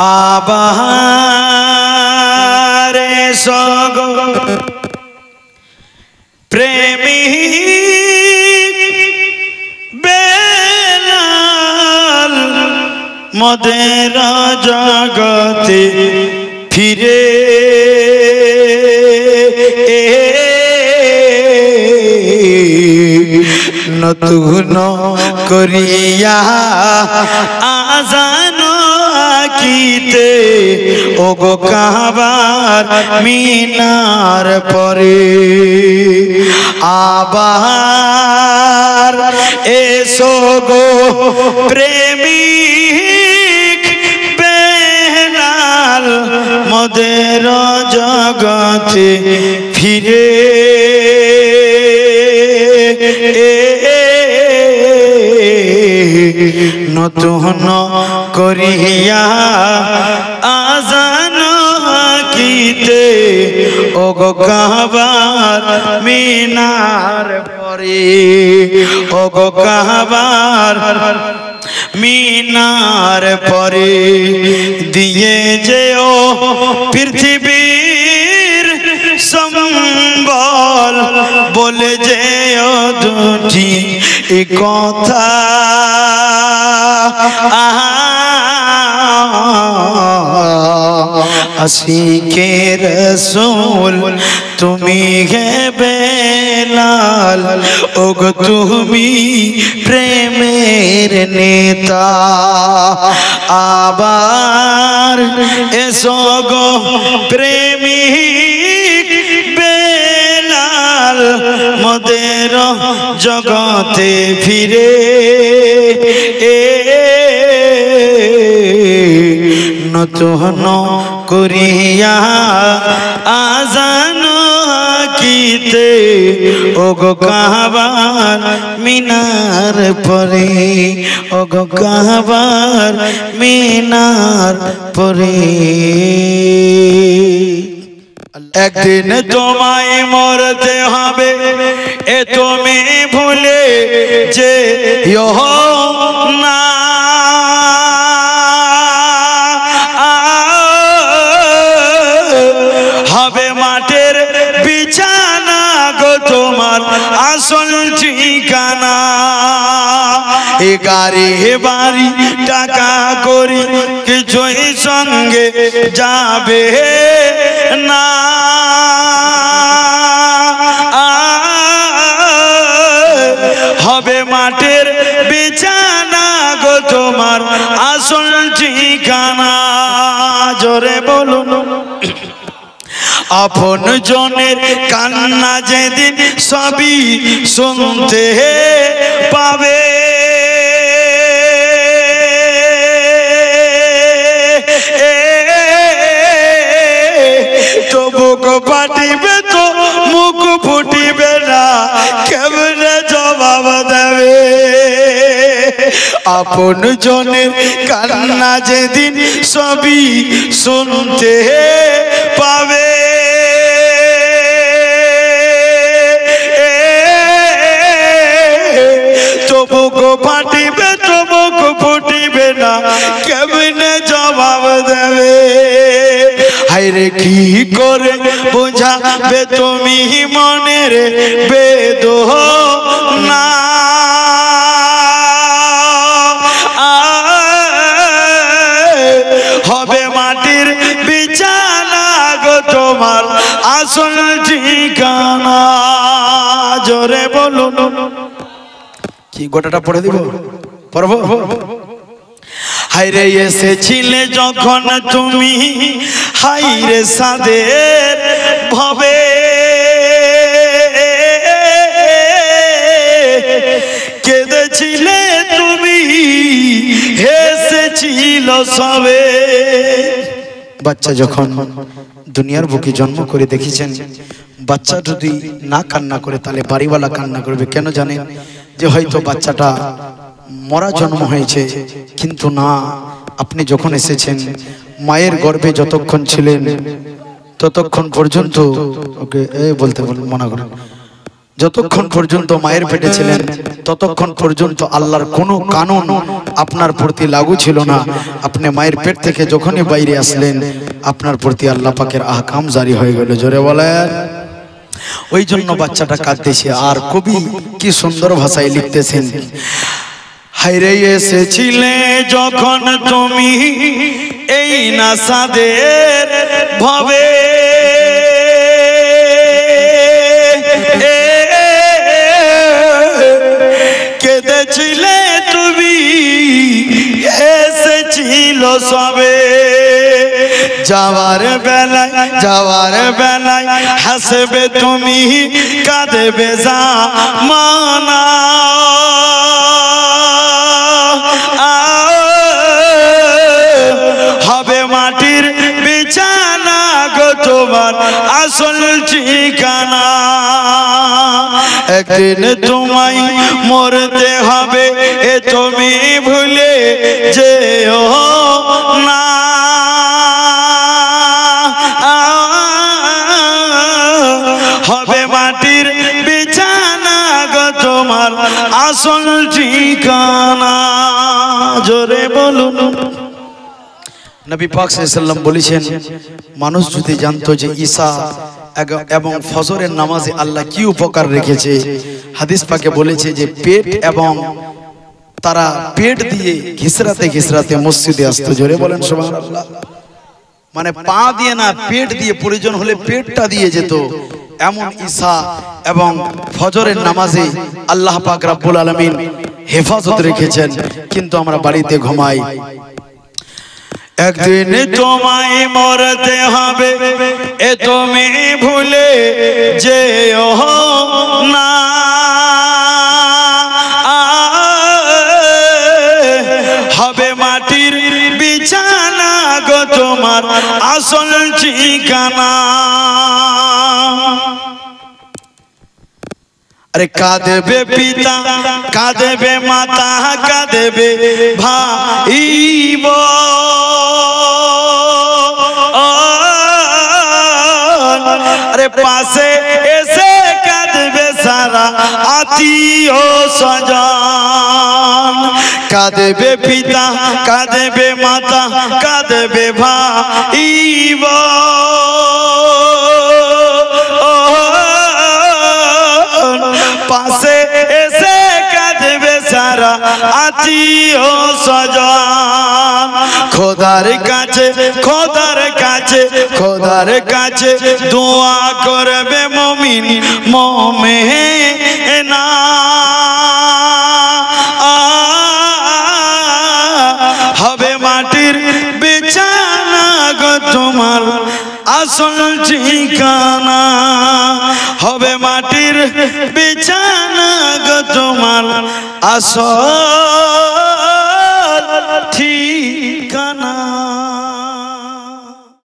আবার সগো প্রেমিক বেলাল মোদের জগতে ফিরে নতুন করিয়া আজান আকিতে ওগো কাবার মিনার পরে আবার এসো গো প্রেমিক বেলাল মোদের জগতে ফিরে নতুন করিয়া আজান হাকিতে ওগো কাবার মিনার পরে ওগো কাবার মিনার পরে দিয়ে যেও পৃথিবীর সম্বল বলে যেও দুটি কথা আশিকে রাসূল তুমি হে বেলাল ওগো তুমি প্রেমের নেতা আবার এসো গো প্রেমিক বেলাল মোদের জগতে ফিরে নতুন করিয়া আজান হাকিতে ওগো কাবার মিনার পরে ওগো কাবার মিনার পরে একদিন তোমায় মরতে হবে এ তুমি ভুলে যে না হবে মাটির বিছানা গো তোমার আসল ঠিকানা এ গাড়ি বাড়ি টাকা করি কিছুই সঙ্গে যাবে না হবে মাটির বিছানা গো তোমার আসল ঠিকানা জোরে বলুন আপন জনের কান্না যেদিন সবই শুনতে পাবে তো বুক ফাটিবে তো মুখ ফুটিবে না কেমনে জবাব দেবে আপন জনের কান্না যেদিন সবই শুনতে পাবে তো বুক ফাটিবে তো মুখ ফুটিবে না কেমনে জবাব দেবে হায়রে কি করে বোঝাবে তুমি মনের বেদনা হবে মাটির বিছানা গো তোমার আসল ঠিকানা জোরে বলুন কি গোটাটা পড়ে দিব পড়ব হায়রে এসেছিলে যখন তুমি হায়রে সাদের ভবে কেঁদেছিলে তুমি হেসেছিল সবে বাচ্চা যখন দুনিয়ার বুকে জন্ম করে দেখেছেন বাচ্চা যদি না কান্না করে তাহলে বাড়িওয়ালা কান্না করবে কেন জানেন যে হয়তো বাচ্চাটা মরা জন্ম হয়েছে কিন্তু না আপনি যখন এসেছেন মায়ের গর্ভে যতক্ষণ ছিলেন ততক্ষণ পর্যন্ত ওকে বলতে বলুন মনা করেন যতক্ষণ পর্যন্ত মায়ের পেটে ছিলেন ততক্ষণ পর্যন্ত আল্লাহর কোনো কানুন আপনার প্রতি লাগু ছিল না। আপনি মায়ের পেট থেকে যখনই বাইরে আসলেন আপনার প্রতি আল্লাহ পাকের আহকাম জারি হয়ে গেল। জোরে বলেন। ওই জন্য বাচ্চাটা কাঁদতেছে। আর কবি কি সুন্দর ভাষায় লিখতেছেন, হাইরে এসেছিলে যখন তুমি এই নাসাদের ভাবে, কেঁদেছিলে তুমি এসেছিল সবে, যাওয়ার বেলায় হাসবে তুমি কাঁদবে জামানা, হবে মাটির বিছানা গো তোমার আসল ঠিকানা, একদিন তোমায় মরতে হবে এ তুমি ভুলে যেও না, হবে মাটির বিছানা গো তোমার আসল ঠিকানা। জোরে বলুন। নবী পাক সাল্লাল্লাহু আলাইহি ওয়াসাল্লাম বলেছেন, মানুষ যদি জানতো যে ঈসা এবং ফজরের নামাজে আল্লাহ কি উপকার রেখেছে, হাদিস পাকে বলেছে যে পেট এবং তারা পেট দিয়ে ঘিসরাতে ঘিসরাতে মসজিদে আসতো। জোরে বলেন সুবহানাল্লাহ। মানে পা দিয়ে না, পেট দিয়ে, প্রয়োজন হলে পেটটা দিয়ে যেত। এমন ঈসা এবং ফজরের নামাজে আল্লাহ পাক রব্বুল আলামিন হেফাজত রেখেছেন। কিন্তু আমরা বাড়িতে ঘুমাই। একদিন তোমায় মরতে হবে এ তুমি ভুলে যেও না, হবে মাটির বিছানা গো তোমার আসল ঠিকানা। আরে কাঁদবে পিতা, কাঁদবে মাতা, কাঁদবে ভাই বোন, আরে পাশে এসে কাঁদবে সারা আত্মীয় স্বজন, কাঁদবে পিতা, কাঁদবে মাতা, কাঁদবে ভাই বোন, পাশে এসে কাঁদবে সারা আত্মীয় স্বজন। খোদার কাছে, খোদার কাছে, খোদার কাছে দোয়া করবে মুমিন মুমিনা, হবে মাটির বিছানা গো তোমার আসল ঠিকানা, হবে মাটির বিছানা গো তোমার আসল ঠিকানা।